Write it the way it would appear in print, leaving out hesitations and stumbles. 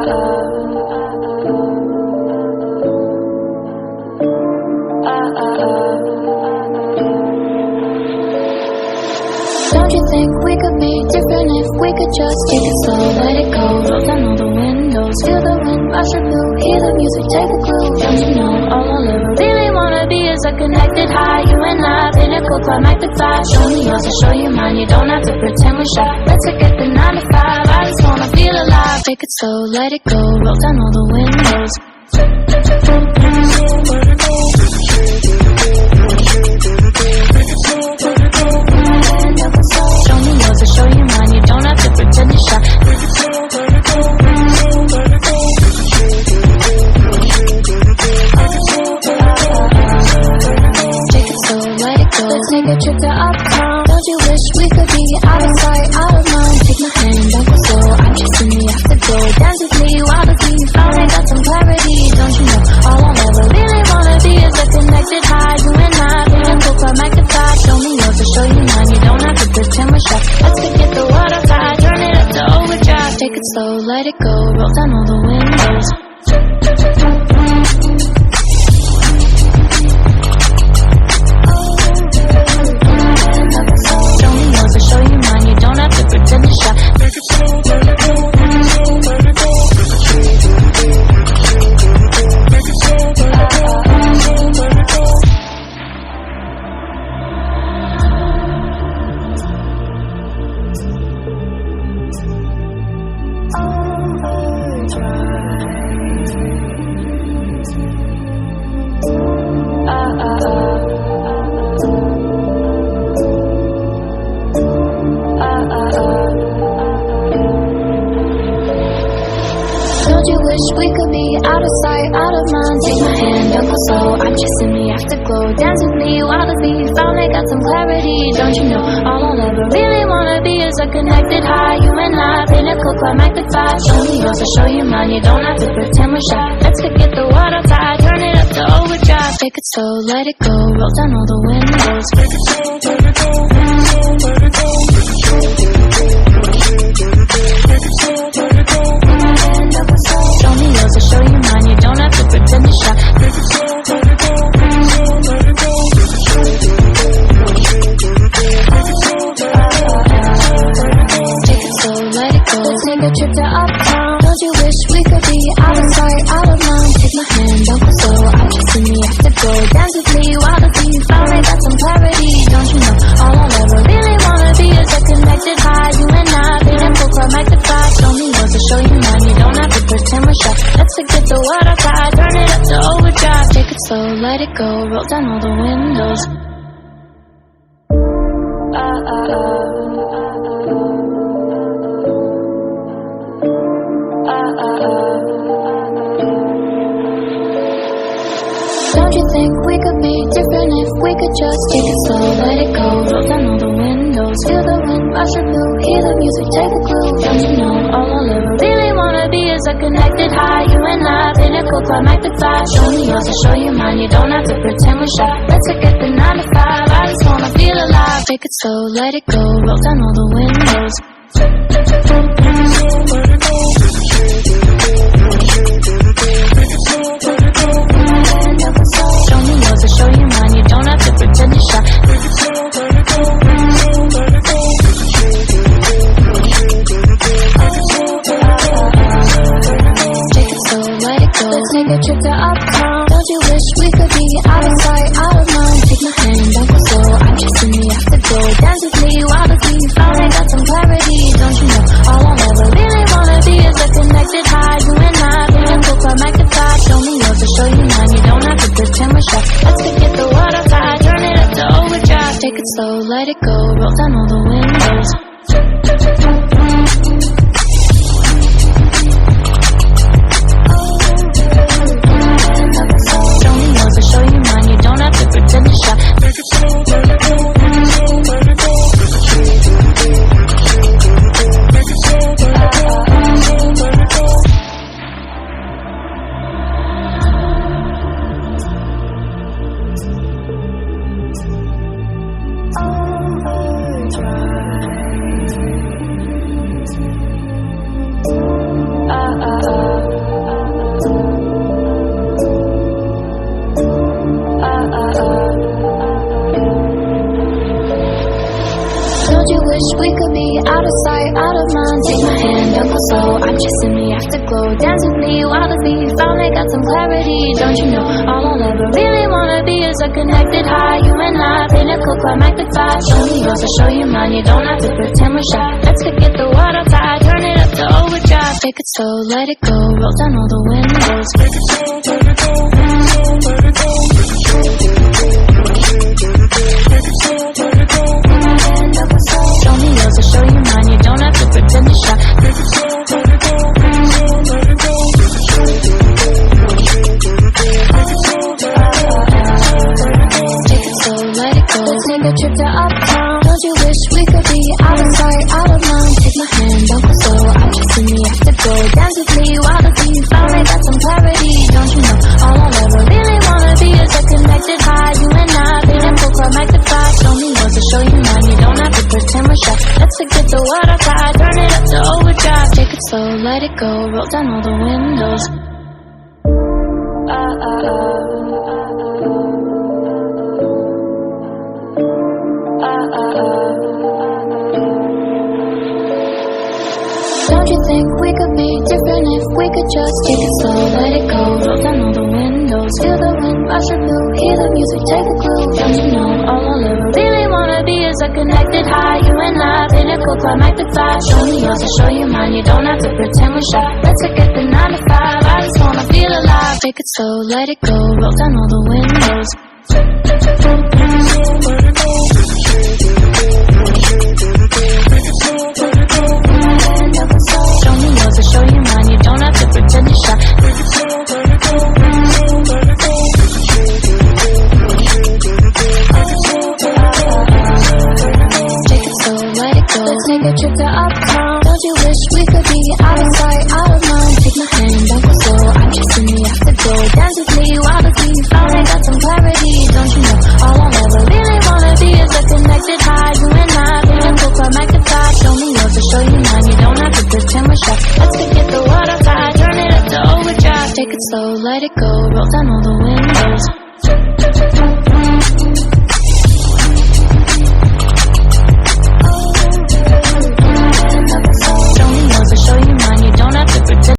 Don't you think we could be different if we could just take it slow, let it go, roll down all the windows, feel the wind rush your blue, hear the music, take a clue. Don't you know all I'll ever really wanna be is a connected high, you and I, pinnacle climb like the fly. Show me yours, I'll show you mine, you don't have to pretend we're shy. Let's forget the 9 to 5, I just wanna feel alive. Take it slow, let it go, roll down all the windows. Show me yours, I'll show you mine, you don't have to pretend you're shy. Take it slow, let it go, let's take a trip to uptown. Don't you wish we could be out of sight, out of mind? Take my hand, don't go slow, I'm chasing me after go. Dance with me while the beat finally got some clarity. Don't you know, all I'll ever really wanna be is a connected high, you and I, pinnacle climb like the fly. Show me yours, I'll show you mine, you don't have to pretend we're shy. Let's forget the water tide, turn it up to overdrive. Take it slow, let it go, roll down all the windows. Show me yours, I'll show you mine, you don't have to pretend you're shy. Take it slow, let it go, let it go, let it go. Take it slow, let it go, let it go. Don't you wish we could be out of sight, out of mind? Take my hand, don't go slow, I'm chasing me afterglow. Dance with me while the beat finally got some clarity. Don't you know, all I'll ever really wanna be is a connected high, you and I, pinnacle climb like the fly. Show me yours, I'll show you mine, you don't have to pretend we're shy. Let's forget the water tide, turn it up to overdrive. Take it slow, let it go, roll down all the windows. Take it slow, let it go, let it go, let it go. Take it slow, let it go, show me yours, I'll show you mine, you don't have to pretend you're shy. Take it slow, let it go, let it go, let it go. Take it slow, let it go, let's take a trip to uptown. Don't you wish we could be out of sight, out of mind? Take my hand, don't go slow, I'm chasing me afterglow. Dance with me while the beat finally got some clarity. Don't you know, all I'll ever really wanna be is a connected high, you and I, pinnacle climb like the fly. Show me yours, I'll show you mine, you don't have to pretend we're shy. Let's forget the water tide, turn it up to overdrive. Take it slow, let it go, roll down all the windows. Don't you think we could be different if we could just take it slow, let it go, roll down all the windows, feel the wind rush your blue, hear the music, take a clue. Don't you know, all I'll ever really wanna be is a connected high, you and I, pinnacle climb like the fly. Show me yours, I'll show you mine, you don't have to pretend we're shy. Let's forget the 9 to 5, I just wanna feel alive. Take it slow, let it go, roll down all the windows. Show me yours, I'll show you mine, you don't have to pretend you're shy. Take it slow, let it go, let it go, let it go. Take it slow, let it go, let's take a trip to uptown. Don't you wish we could be out of sight, out of mind? Take my hand, don't go slow, I'm chasing me afterglow. Dance with me while the beat finally got some clarity. Don't you know, all I'll ever really wanna be is a connected high, you and I, pinnacle climb like the fly. Show me yours, I'll show you mine, you don't have to pretend we're shy. Let's forget the water tide, turn it up to overdrive. Take it slow, let it go, roll down all the windows. Show me yours, I'll show you mine, you don't have to pretend you're shy. Take it slow, let it go, let it go, let it go. Take it slow, let it go, let it go. Overdrive. slow, I'm chasing the afterglow. Dance with me while the beat finally got some clarity. Don't you know, all I'll ever really wanna be is a connected high. You and I, pinnacle, climb magnified. Show me yours, I'll show you mine. You don't have to pretend we're shy. Let's forget the water tide, turn it up to overdrive. Take it slow, let it go, roll down all the windows. Take it slow, let it go, let it go, let it go. Show me yours, I'll show you mine. You don't have to pretend to shy. Take it slow, let it go, let it go, let it go. Take it slow, let it go. Let's take a trip to uptown. Don't you wish we could be out of sight, out of mind? Take my hand, don't go slow. I'm chasing the afterglow. Dance with me while the beat finally got some clarity. Don't you know, all I'll ever really wanna be is a connected high. You and I, pinnacle, climb magnified. Show me yours, I'll show you mine. You don't have to pretend we're shy. Let's forget the water tide, turn it up to overdrive. Take it slow, let it go, roll down all the windows. Don't you think we could be different if we could just take it slow, let it go, roll down all the windows. Feel the wind rush your blue, hear the music, take a clue. Don't you know, all I'll ever really wanna be is a connected high. You and I, pinnacle, climb magnified. Show me yours, I'll show you mine. You don't have to pretend we're shy. Let's forget the 9 to 5, I just wanna feel alive. Take it slow, let it go, roll down all the windows. Show me yours, I'll show you mine. You don't have to pretend to shy. Take it slow, let it go, let it go, let it go. Take it slow, let it go. Let's take a trip to uptown. Don't you wish we could be out of sight, out of mind? Take my hand, don't go slow. I'm chasing the afterglow. Dance with me while the beat finally got some clarity. Don't you know, all I'll ever really wanna be is a connected high. You and I, pinnacle, climb magnified. Show me yours, I'll show you mine. You don't have to pretend we're shy. Let's forget the water tide, turn it up to overdrive. Take it slow, let it go, roll down all the windows.